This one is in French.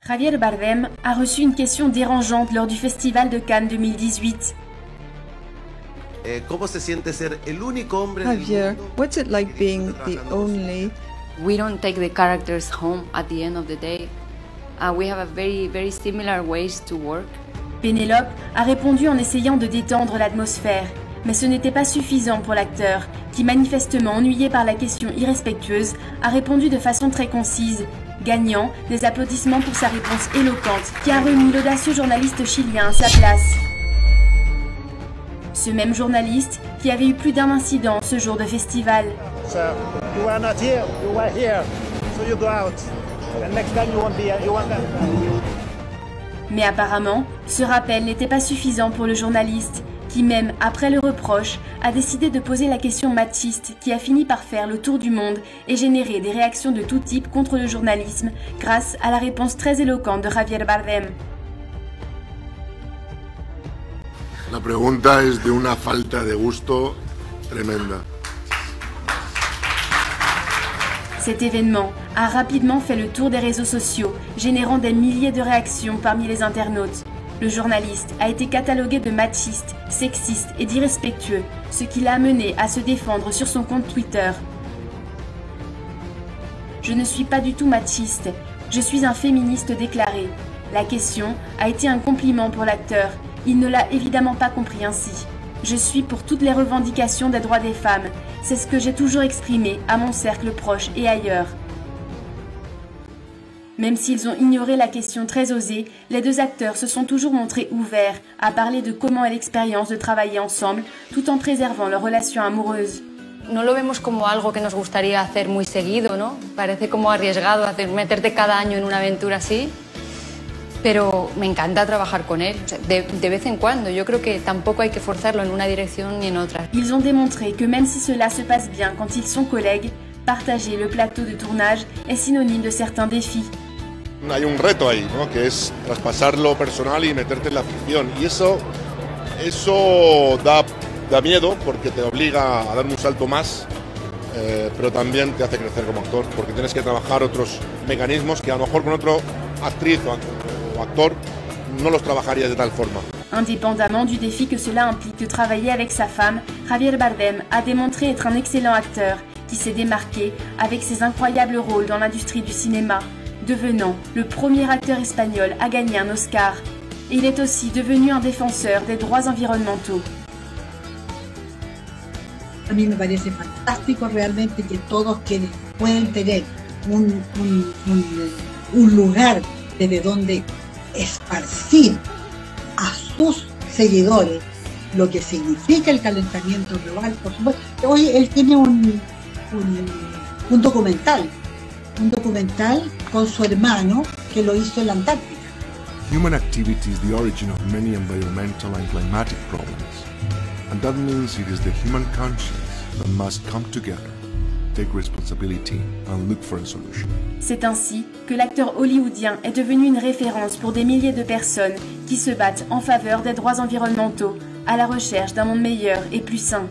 Javier Bardem a reçu une question dérangeante lors du Festival de Cannes 2018. Javier, what's it like being the only? We don't take the characters home at the end of the day. We have a very similar ways to work. Pénélope a répondu en essayant de détendre l'atmosphère, mais ce n'était pas suffisant pour l'acteur, qui manifestement ennuyé par la question irrespectueuse, a répondu de façon très concise, gagnant des applaudissements pour sa réponse éloquente, qui a remis l'audacieux journaliste chilien à sa place. Ce même journaliste qui avait eu plus d'un incident ce jour de festival. Mais apparemment, ce rappel n'était pas suffisant pour le journaliste, qui même après le reproche, a décidé de poser la question machiste qui a fini par faire le tour du monde et générer des réactions de tout type contre le journalisme grâce à la réponse très éloquente de Javier Bardem. La pregunta es de una falta de gusto tremenda. Cet événement a rapidement fait le tour des réseaux sociaux, générant des milliers de réactions parmi les internautes. Le journaliste a été catalogué de machiste, sexiste et d'irrespectueux, ce qui l'a amené à se défendre sur son compte Twitter. Je ne suis pas du tout machiste, je suis un féministe déclaré. La question a été un compliment pour l'acteur, il ne l'a évidemment pas compris ainsi. Je suis pour toutes les revendications des droits des femmes, c'est ce que j'ai toujours exprimé à mon cercle proche et ailleurs. Même s'ils ont ignoré la question très osée, les deux acteurs se sont toujours montrés ouverts à parler de comment est l'expérience de travailler ensemble, tout en préservant leur relation amoureuse. No lo vemos como algo que nos gustaría hacer muy seguido, ¿no? Parece como arriesgado meterte cada año en una aventura así, pero me encanta trabajar con él, de vez en cuando. Yo creo que tampoco hay que forzarlo en una dirección ni en otra. Ils ont démontré que même si cela se passe bien quand ils sont collègues, partager le plateau de tournage est synonyme de certains défis. Hay un reto ahí, ¿no? Que es traspasar lo personal y meterte en la ficción. Y eso da miedo porque te obliga a dar un salto más, pero también te hace crecer como actor, porque tienes que trabajar otros mecanismos que a lo mejor con otro actriz o actor no los trabajarías de tal forma. Indépendamment du défi que cela implique de travailler avec sa femme, Javier Bardem a démontré être un excellent acteur qui s'est démarqué avec ses incroyables rôles dans l'industrie du cinéma, devenant le premier acteur espagnol à gagner un Oscar. Et il est aussi devenu un défenseur des droits environnementaux. A mí me parece fantástico realmente que todos quienes pueden tener un lugar desde donde esparcir a sus seguidores lo que significa el calentamiento global. Por supuesto, hoy él tiene un documental con su hermano que lo hizo en la Antártica. Human activity is the origin of many environmental and climatic problems, and that means it is the human conscience that must come together, take responsibility and look for a solution. C'est ainsi que l'acteur hollywoodien est devenu une référence pour des milliers de personnes qui se battent en faveur des droits environnementaux, à la recherche d'un monde meilleur et plus sain.